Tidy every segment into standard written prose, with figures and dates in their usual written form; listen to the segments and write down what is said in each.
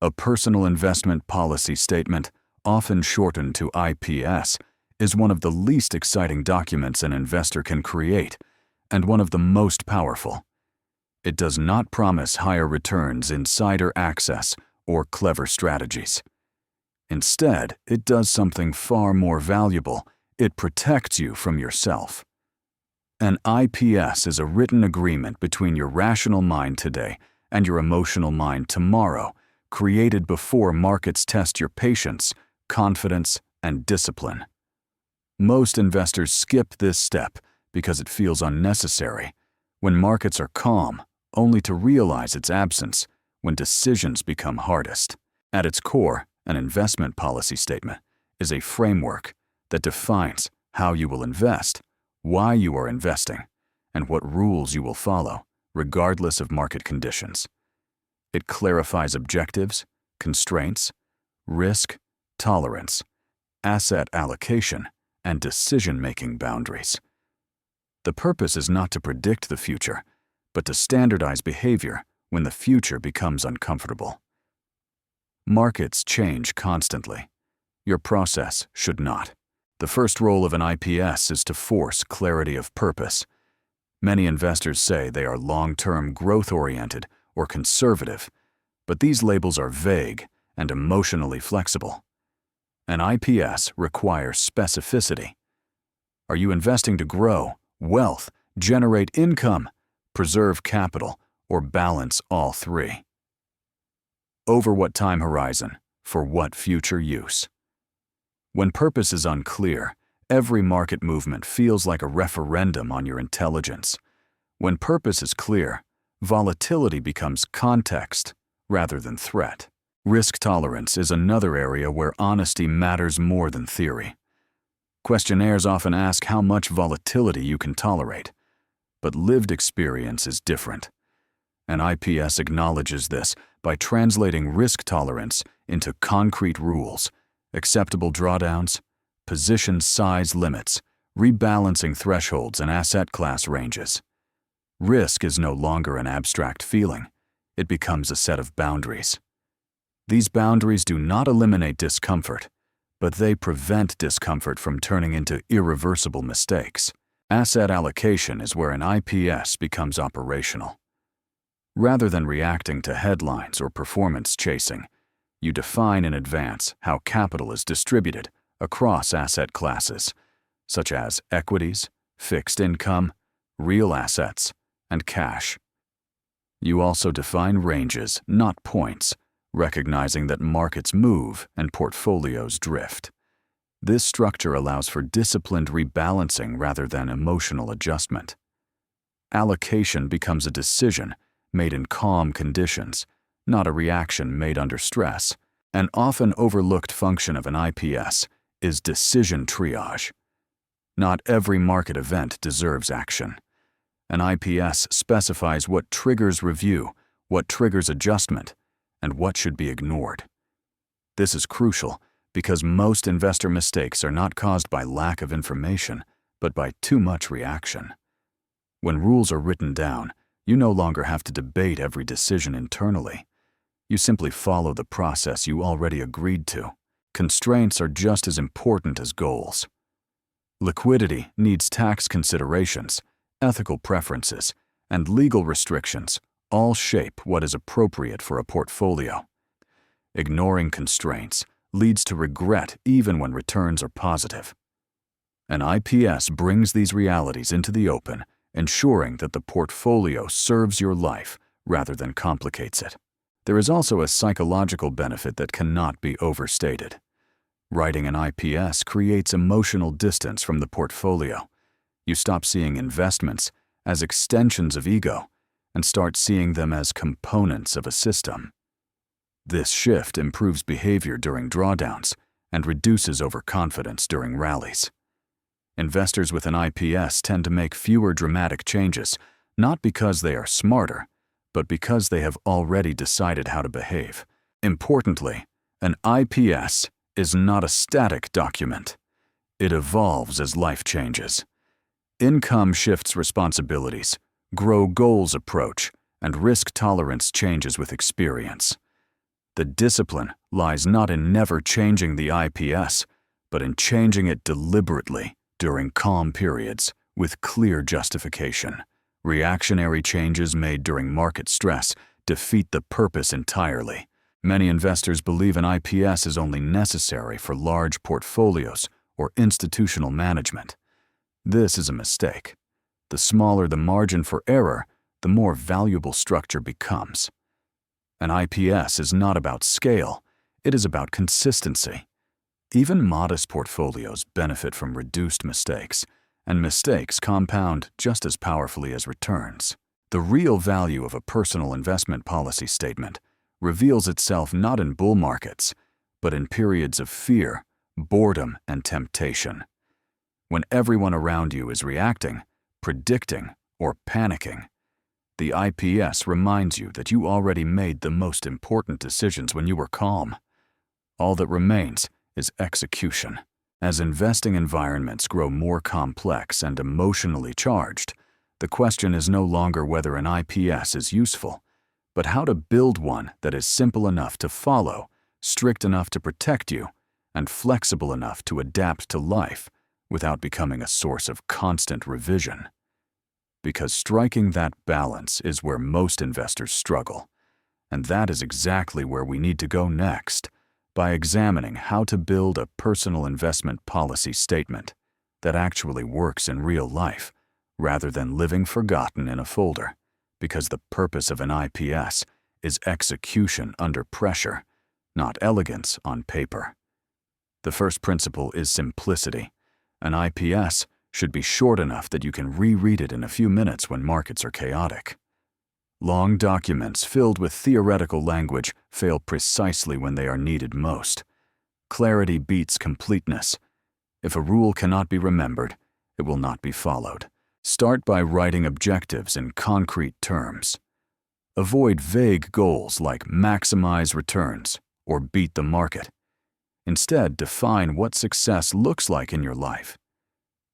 A personal investment policy statement, often shortened to IPS, is one of the least exciting documents an investor can create, and one of the most powerful. It does not promise higher returns, insider access, or clever strategies. Instead, it does something far more valuable. It protects you from yourself. An IPS is a written agreement between your rational mind today and your emotional mind tomorrow, created before markets test your patience, confidence, and discipline. Most investors skip this step because it feels unnecessary, when markets are calm, only to realize its absence when decisions become hardest. At its core, an investment policy statement is a framework that defines how you will invest, why you are investing, and what rules you will follow, regardless of market conditions. It clarifies objectives, constraints, risk, tolerance, asset allocation, and decision-making boundaries. The purpose is not to predict the future, but to standardize behavior when the future becomes uncomfortable. Markets change constantly. Your process should not. The first role of an IPS is to force clarity of purpose. Many investors say they are long-term growth-oriented or conservative, but these labels are vague and emotionally flexible. An IPS requires specificity. Are you investing to grow wealth, generate income, preserve capital, or balance all three? Over what time horizon, for what future use? When purpose is unclear, every market movement feels like a referendum on your intelligence. When purpose is clear, volatility becomes context rather than threat. Risk tolerance is another area where honesty matters more than theory. Questionnaires often ask how much volatility you can tolerate, but lived experience is different. An IPS acknowledges this by translating risk tolerance into concrete rules, acceptable drawdowns, position size limits, rebalancing thresholds, and asset class ranges. Risk is no longer an abstract feeling. It becomes a set of boundaries. These boundaries do not eliminate discomfort, but they prevent discomfort from turning into irreversible mistakes. Asset allocation is where an IPS becomes operational. Rather than reacting to headlines or performance chasing, you define in advance how capital is distributed across asset classes, such as equities, fixed income, real assets, and cash. You also define ranges, not points, recognizing that markets move and portfolios drift. This structure allows for disciplined rebalancing rather than emotional adjustment. Allocation becomes a decision made in calm conditions, not a reaction made under stress. An often overlooked function of an IPS is decision triage. Not every market event deserves action. An IPS specifies what triggers review, what triggers adjustment, and what should be ignored. This is crucial because most investor mistakes are not caused by lack of information, but by too much reaction. When rules are written down, you no longer have to debate every decision internally. You simply follow the process you already agreed to. Constraints are just as important as goals. Liquidity needs tax considerations, ethical preferences, and legal restrictions all shape what is appropriate for a portfolio. Ignoring constraints leads to regret even when returns are positive. An IPS brings these realities into the open, ensuring that the portfolio serves your life rather than complicates it. There is also a psychological benefit that cannot be overstated. Writing an IPS creates emotional distance from the portfolio. You stop seeing investments as extensions of ego and start seeing them as components of a system. This shift improves behavior during drawdowns and reduces overconfidence during rallies. Investors with an IPS tend to make fewer dramatic changes, not because they are smarter, but because they have already decided how to behave. Importantly, an IPS is not a static document. It evolves as life changes. Income shifts responsibilities, grow goals approach, and risk tolerance changes with experience. The discipline lies not in never changing the IPS, but in changing it deliberately during calm periods with clear justification. Reactionary changes made during market stress defeat the purpose entirely. Many investors believe an IPS is only necessary for large portfolios or institutional management. This is a mistake. The smaller the margin for error, the more valuable structure becomes. An IPS is not about scale, it is about consistency. Even modest portfolios benefit from reduced mistakes, and mistakes compound just as powerfully as returns. The real value of a personal investment policy statement reveals itself not in bull markets, but in periods of fear, boredom, and temptation. When everyone around you is reacting, predicting, or panicking, the IPS reminds you that you already made the most important decisions when you were calm. All that remains is execution. As investing environments grow more complex and emotionally charged, the question is no longer whether an IPS is useful, but how to build one that is simple enough to follow, strict enough to protect you, and flexible enough to adapt to life without becoming a source of constant revision. Because striking that balance is where most investors struggle, and that is exactly where we need to go next, by examining how to build a personal investment policy statement that actually works in real life, rather than living forgotten in a folder, because the purpose of an IPS is execution under pressure, not elegance on paper. The first principle is simplicity. An IPS should be short enough that you can reread it in a few minutes when markets are chaotic. Long documents filled with theoretical language fail precisely when they are needed most. Clarity beats completeness. If a rule cannot be remembered, it will not be followed. Start by writing objectives in concrete terms. Avoid vague goals like maximize returns or beat the market. Instead, define what success looks like in your life.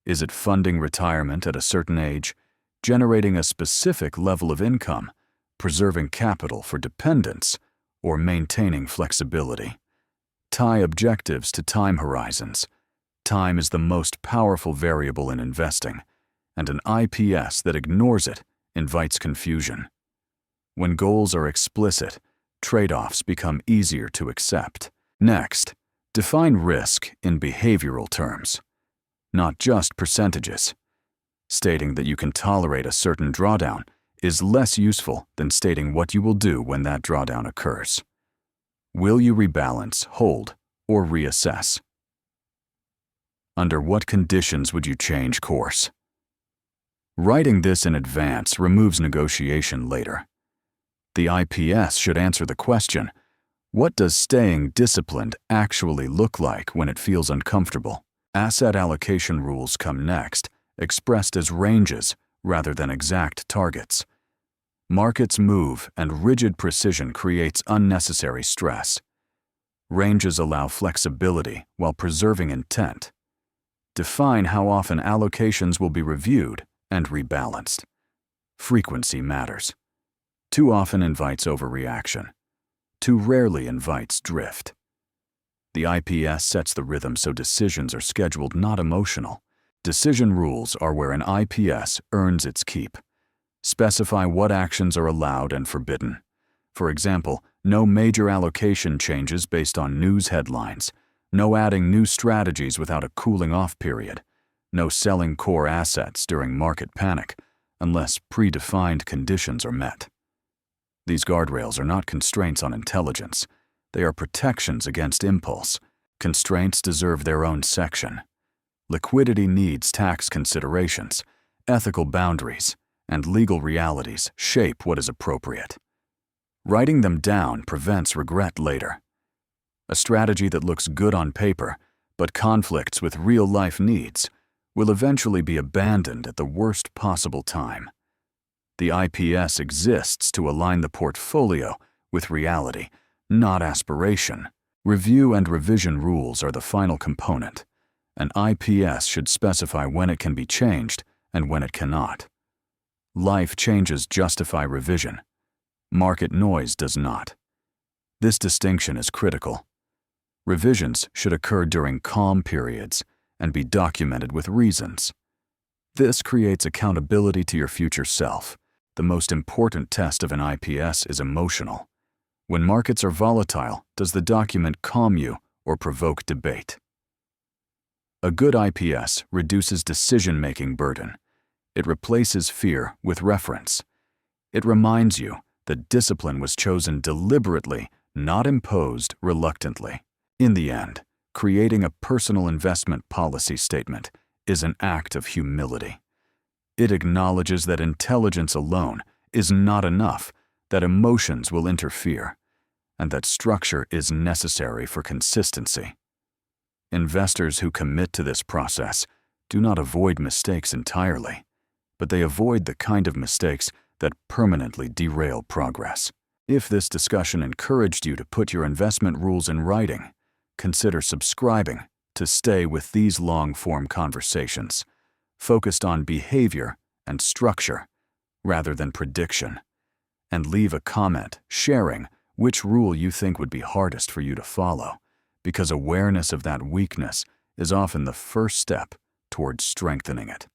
Is it funding retirement at a certain age, generating a specific level of income, preserving capital for dependents, or maintaining flexibility? Tie objectives to time horizons. Time is the most powerful variable in investing, and an IPS that ignores it invites confusion. When goals are explicit, trade-offs become easier to accept. Next, define risk in behavioral terms, not just percentages. Stating that you can tolerate a certain drawdown is less useful than stating what you will do when that drawdown occurs. Will you rebalance, hold, or reassess? Under what conditions would you change course? Writing this in advance removes negotiation later. The IPS should answer the question, what does staying disciplined actually look like when it feels uncomfortable? Asset allocation rules come next, expressed as ranges rather than exact targets. Markets move, and rigid precision creates unnecessary stress. Ranges allow flexibility while preserving intent. Define how often allocations will be reviewed and rebalanced. Frequency matters. Too often invites overreaction. Too rarely invites drift. The IPS sets the rhythm so decisions are scheduled, not emotional. Decision rules are where an IPS earns its keep. Specify what actions are allowed and forbidden. For example, no major allocation changes based on news headlines, no adding new strategies without a cooling-off period, no selling core assets during market panic, unless predefined conditions are met. These guardrails are not constraints on intelligence. They are protections against impulse. Constraints deserve their own section. Liquidity needs tax considerations, ethical boundaries, and legal realities shape what is appropriate. Writing them down prevents regret later. A strategy that looks good on paper, but conflicts with real-life needs, will eventually be abandoned at the worst possible time. The IPS exists to align the portfolio with reality, not aspiration. Review and revision rules are the final component. An IPS should specify when it can be changed and when it cannot. Life changes justify revision. Market noise does not. This distinction is critical. Revisions should occur during calm periods and be documented with reasons. This creates accountability to your future self. The most important test of an IPS is emotional. When markets are volatile, does the document calm you or provoke debate? A good IPS reduces decision-making burden. It replaces fear with reference. It reminds you that discipline was chosen deliberately, not imposed reluctantly. In the end, creating a personal investment policy statement is an act of humility. It acknowledges that intelligence alone is not enough, that emotions will interfere, and that structure is necessary for consistency. Investors who commit to this process do not avoid mistakes entirely, but they avoid the kind of mistakes that permanently derail progress. If this discussion encouraged you to put your investment rules in writing, consider subscribing to stay with these long-form conversations, focused on behavior and structure rather than prediction. And leave a comment sharing which rule you think would be hardest for you to follow, because awareness of that weakness is often the first step towards strengthening it.